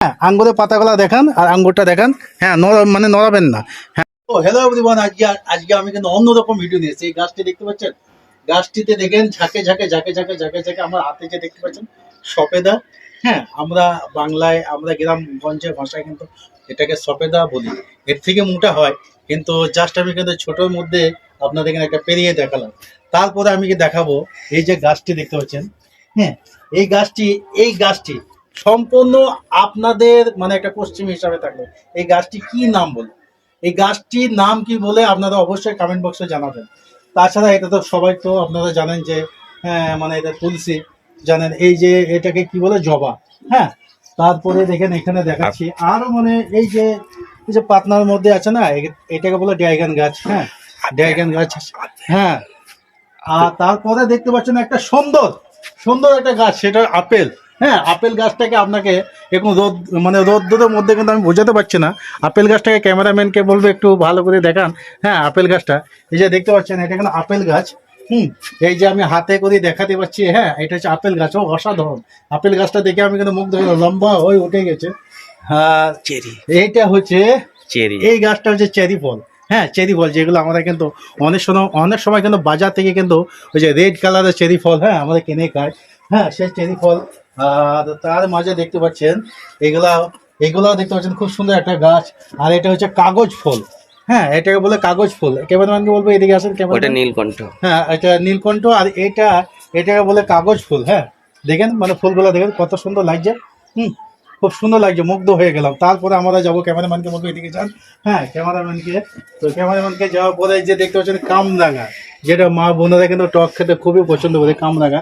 হ্যাঁ, আঙ্গুরের পাতাগুলা দেখান আর আঙ্গুরটা দেখান। হ্যাঁ, মানে নড়াবেন না। হ্যাঁ। তো হ্যালো এভরিওয়ান, আজকে আমি কিন্তু অন্যরকম ভিডিও নিয়েছি। এই গাছটি দেখতে পাচ্ছেন, গাছটিতে দেখেন ঝাঁকে আমার হাতে যে দেখতে পাচ্ছেন সফেদা। হ্যাঁ, আমরা বাংলায়, আমরা গ্রামগঞ্জের ভাষায় কিন্তু এটাকে সফেদা বলি। এর থেকে মোটা হয়, কিন্তু জাস্ট আমি কিন্তু ছোটোর মধ্যে আপনাদের এখানে একটা পেরিয়ে দেখালাম। তারপরে আমি কি দেখাবো, এই যে গাছটি দেখতে পাচ্ছেন। হ্যাঁ, এই গাছটি সম্পূর্ণ আপনাদের মানে একটা পশ্চিম হিসাবে থাকবে। এই গাছটি কি নাম বলে, এই গাছটির নাম কি বলে আপনারা অবশ্যই কমেন্ট বক্সে জানাবেন। তাছাড়া এটা তো সবাই তো আপনারা জানেন যে হ্যাঁ মানে এটা তুলসী জানেন, এই যে এটাকে কি বলে জবা। হ্যাঁ, তারপরে দেখেন এখানে দেখাচ্ছি আরো মানে এই যে পাতনার মধ্যে আছে না, এটাকে বলে ড্রাগন গাছ। হ্যাঁ, ড্রাগন গাছ। হ্যাঁ, আর তারপরে দেখতে পাচ্ছেন একটা সুন্দর সুন্দর একটা গাছ, সেটা আপেল। হ্যাঁ, আপেল গাছটাকে আপনাকে এখন রোদ্দুরের মধ্যে কিন্তু আমি বোঝাতে পারছি না। আপেল গাছটাকে ক্যামেরাম্যানকে বলবো একটু ভালো করে দেখান। হ্যাঁ, আপেল গাছটা এই যে দেখতে পাচ্ছেন, এটা কিন্তু আপেল গাছ। এই যে আমি হাতে করে দেখাতে পাচ্ছি। হ্যাঁ, এটা হচ্ছে আপেল গাছ। ও অসাধারণ! আপেল গাছটা দেখে আমি কিন্তু মুগ্ধ হয়ে লম্বা হয়ে উঠে গেছে। হ্যাঁ, চেরি, এইটা হচ্ছে চেরি। এই গাছটা হচ্ছে চেরি ফল। হ্যাঁ, চেরি ফল যেগুলো আমরা কিন্তু অনেক সময় কিন্তু বাজার থেকে কিন্তু ওই যে রেড কালারের চেরি ফল, হ্যাঁ, আমাদের কিনে খাই। হ্যাঁ, সেই চেরি ফল। আর তার মাঝে দেখতে পাচ্ছেন এগুলা দেখতে পাচ্ছেন খুব সুন্দর একটা গাছ। আর এটা হচ্ছে কাগজ ফুল। হ্যাঁ, এটাকে বলে কাগজ ফুল। ক্যামেরাম্যানকে বলবো এদিকে আসেন। ওটা নীলকণ্ঠ। হ্যাঁ, এটা নীলকণ্ঠ। আর এটাকে বলে কাগজ ফুল। হ্যাঁ, দেখেন মানে ফুলগুলো দেখেন কত সুন্দর লাগছে। খুব সুন্দর লাগছে, মুগ্ধ হয়ে গেলাম। তারপরে আমরা যাবো, ক্যামেরাম্যানকে বলবো এদিকে যান। হ্যাঁ, ক্যামেরাম্যানকে যাওয়ার পরে যে দেখতে পাচ্ছেন কামরাঙা, যেটা মা বোনেরা কিন্তু টক খেতে খুবই পছন্দ করে। কামরাঙা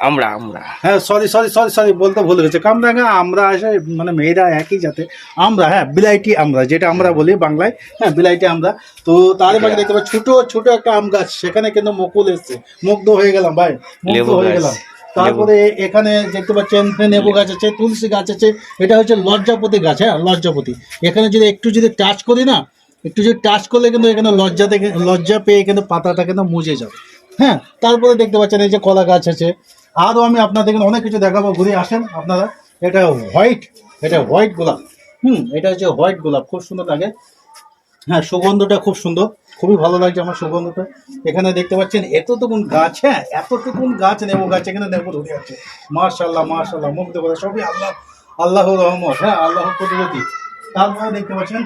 আমরা আমরা হ্যাঁ, সরি বলতে ভুলে গেছে। কামরাঙা আমরা আসে মানে মেয়েরা একই জাতে। আমরা, হ্যাঁ, বিলাইটি আমরা, যেটা আমরা বলি বাংলায়। হ্যাঁ, বিলাইটি আমরা। তো তার মাঝে দেখতে পাচ্ছি ছোট একটা আম গাছ, সেখানে কিন্তু মুকুল এসছে। মুগ্ধ হয়ে গেলাম ভাই, মুগ্ধ হয়ে গেলাম। তারপরে এখানে দেখতে পাচ্ছেন লেবু গাছ আছে, তুলসী গাছ আছে। এটা হচ্ছে লজ্জাপতি গাছ। হ্যাঁ, লজ্জাপতি। এখানে যদি টাচ করি না, একটু যদি টাচ করলে কিন্তু এখানে লজ্জা পেয়ে কিন্তু পাতাটা কিন্তু মুজে যাবে। হ্যাঁ, তারপরে দেখতে পাচ্ছেন এই যে কলা গাছ আছে। আরও আমি আপনাদের অনেক কিছু দেখাবো, ঘুরে আসেন আপনারা। এটা হোয়াইট গোলাপ। এটা হচ্ছে হোয়াইট গোলাপ, খুব সুন্দর লাগে। হ্যাঁ, সুগন্ধটা খুব সুন্দর, খুবই ভালো লাগছে আমার সুগন্ধটা। এখানে দেখতে পাচ্ছেন এতটুকুন গাছ। হ্যাঁ, এতটুকুন গাছ, নেবু গাছ, এখানে নেবু ধরে আছে। মাশাআল্লাহ, মুগ্ধ করে, সবই আল্লাহর রহমত। হ্যাঁ, আল্লাহর কুদরতি। তারপরে দেখতে পাচ্ছেন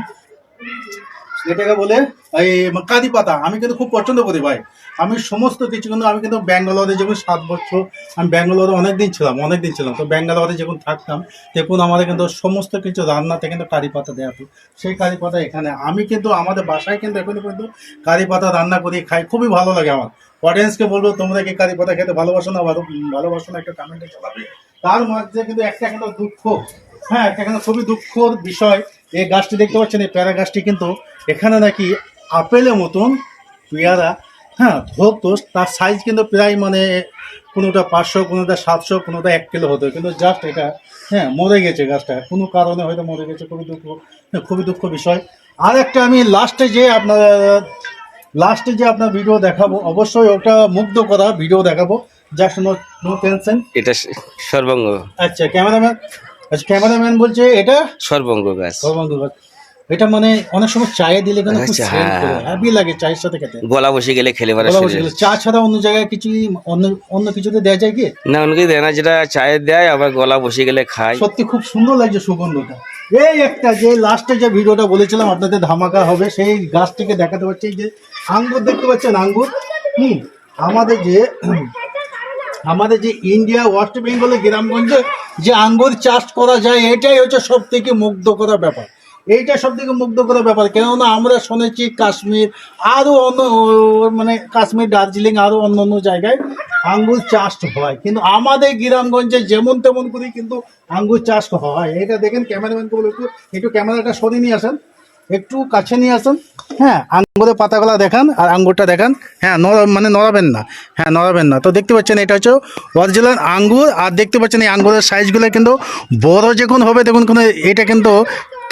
এটাকে বলে এই কারি পাতা। আমি কিন্তু খুব পছন্দ করি ভাই। আমি সমস্ত কিছু কিন্তু আমি কিন্তু ব্যাঙ্গালোরে যখন 7 বছর আমি ব্যাঙ্গালোরে অনেকদিন ছিলাম। তো ব্যাঙ্গালোরে যখন থাকতাম দেখুন আমাদের কিন্তু সমস্ত কিছু রান্নাতে কিন্তু কারি পাতা দেওয়া হতো। সেই কারি পাতা এখানে আমি কিন্তু আমাদের বাসায় কিন্তু এখনো কিন্তু কারি পাতা রান্না করি খাই, খুবই ভালো লাগে আমার। অডিয়েন্সকে বলবো তোমরা কি কারি পাতা খেতে ভালোবাসো না, ভালোবাসো না, একটা কমেন্টে জানাবে। তার মধ্যে কিন্তু একটা কিন্তু দুঃখ, হ্যাঁ, একটা কিন্তু খুবই দুঃখর বিষয়। এই গাছটি দেখতে পাচ্ছেন, এই প্যারা গাছটি কিন্তু এখানে নাকি আপেলের মতন পেয়ারা, হ্যাঁ, ধরতো। তার সাইজ কিন্তু প্রায় মানে কোনোটা 500, কোনোটা 700, কোনোটা 1 কিলো হতো। কিন্তু জাস্ট এটা, হ্যাঁ, মরে গেছে গাছটা, কোনো কারণে হয়তো মরে গেছে। খুবই দুঃখ বিষয়। আর একটা আমি লাস্টে যে আপনার ভিডিও দেখাবো, অবশ্যই ওটা মুগ্ধ করা ভিডিও দেখাবো। Just no tension. এটা সর্বঙ্গ। আচ্ছা, ক্যামেরাম্যান বলছে এটা সর্বঙ্গ গাছ। এটা মানে অনেক সময় চায়ে দিলে কিন্তু খুব সেন্ট করে, হ্যাপি লাগে চায়ের সাথে খেতে। গলা বসে গেলে খেলে চা ছাড়া অন্য জায়গায় কিছু অন্য কিছুতে দেওয়া যায় কি না? অনেকে দেয় না, যেটা চায়ে দেয় আবার গলা বসে গেলে খায়। সত্যি খুব সুন্দর লাগছে সুগন্ধটা। এই একটা যে লাস্টে যে ভিডিওটা বলেছিলাম আপনাদের ধামাকা হবে, সেই গাছটিকে দেখাতে পারছি। যে আঙ্গুর দেখতে পাচ্ছেন, আঙ্গুর। আমাদের যে ইন্ডিয়া ওয়েস্ট বেঙ্গলে গ্রামগঞ্জে যে আঙ্গুর চাষ করা যায়, এটাই হচ্ছে সব থেকে মুগ্ধ করা ব্যাপার। কেননা আমরা শুনেছি কাশ্মীর আরও কাশ্মীর, দার্জিলিং, আরও অন্য জায়গায় আঙ্গুর চাষ হয়, কিন্তু আমাদের গ্রামগঞ্জে যেমন তেমন করে কিন্তু আঙ্গুর চাষ হয়। এটা দেখেন, ক্যামেরাম্যানকে বলে একটু ক্যামেরাটা সরিয়ে নিয়ে আসেন, একটু কাছে নিয়ে আসেন। হ্যাঁ, আঙ্গুরের পাতাগুলা দেখান আর আঙ্গুরটা দেখান। হ্যাঁ, নড়াবেন না। হ্যাঁ, নড়াবেন না। তো দেখতে পাচ্ছেন এটা হচ্ছে অরিজিনাল আঙ্গুর। আর দেখতে পাচ্ছেন এই আঙ্গুরের সাইজগুলো কিন্তু বড় যখন হবে তখন কিন্তু এটা কিন্তু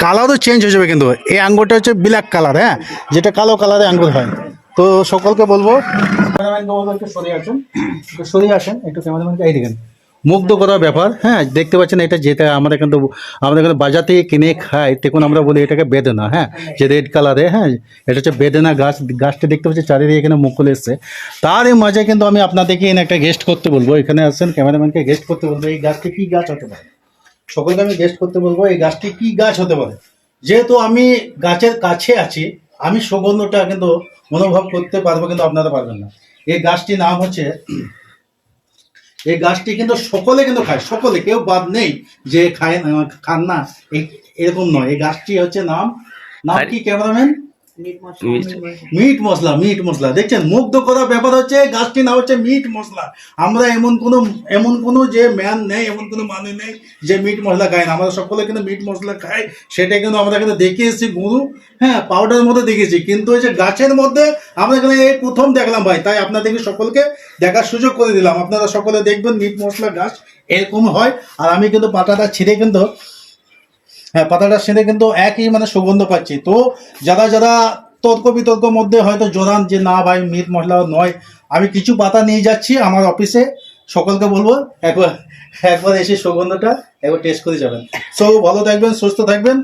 কালারও চেঞ্জ হয়ে যাবে। কিন্তু এই আঙ্গুরটা হচ্ছে ব্ল্যাক কালার, হ্যাঁ, যেটা কালো কালারে আঙ্গুর হয়। তো সকলকে বলবো, ক্যামেরাম্যানকে বলবো একটু সরিয়ে আসেন, একটু ক্যামেরাম্যানকে এই দেখেন মুগ্ধ করার ব্যাপার। হ্যাঁ, দেখতে পাচ্ছেন এটা যেটা আমরা কিন্তু আমাদের এখানে বাজার থেকে কিনে খাই, তখন আমরা বলি এটাকে বেদেনা। হ্যাঁ, যে রেড কালারে, হ্যাঁ এটা হচ্ছে বেদেনা গাছ। গাছটা দেখতে পাচ্ছি চারিদিকে এখানে মুকুল এসছে। তারই মাঝে কিন্তু আমি আপনাদেরকে এখানে একটা গেস্ট করতে বলবো, এখানে আসছেন ক্যামেরাম্যানকে গেস্ট করতে বলবো, এই গাছটি কি গাছ হতে পারে, সকলকে আমি গেস্ট করতে বলবো এই গাছটি কি গাছ হতে পারে। যেহেতু আমি গাছের কাছে আছি, আমি সুগন্ধটা কিন্তু অনুভব করতে পারবো, কিন্তু আপনারা পারবেন না। এই গাছটির নাম হচ্ছে, এই গাছটি কিন্তু সকলে কিন্তু খায়, সকলে, কেউ বাদ নেই যে খায় না, খান না, এরকম নয়। এই গাছটি হচ্ছে নাম কি ক্যামেরাম্যান? মিট মশলা। মিট মশলা দেখছেন, মুগ্ধ করার ব্যাপার হচ্ছে গাছটির নাম হচ্ছে মিট মশলা। আমরা এমন কোনো যে ম্যান নেই, এমন কোনো মানুষ নেই যে মিট মশলা খায় না। আমরা সকলে কিন্তু মিট মশলা খাই, সেটা কিন্তু আমরা কিন্তু দেখে এসেছি গুরু, হ্যাঁ পাউডারের মধ্যে দেখেছি, কিন্তু এই যে গাছের মধ্যে আমরা এখানে এই প্রথম দেখলাম ভাই। তাই আপনাদেরকে সকলকে দেখার সুযোগ করে দিলাম, আপনারা সকলে দেখবেন মিট মশলা গাছ এরকম হয়। আর আমি কিন্তু পাতাটা ছিঁড়ে কিন্তু, হ্যাঁ পাতাটা ছিঁড়ে কিন্তু একই মানে সুগন্ধ পাচ্ছি। তো যারা যারা তর্ক বিতর্কের মধ্যে হয়তো জোরান যে না ভাই মিট মশলা নয়, আমি কিছু পাতা নিয়ে যাচ্ছি আমার অফিসে, সকলকে বলবো একবার এসে সুগন্ধটা একবার টেস্ট করে যাবেন। সো ভালো থাকবেন, সুস্থ থাকবেন।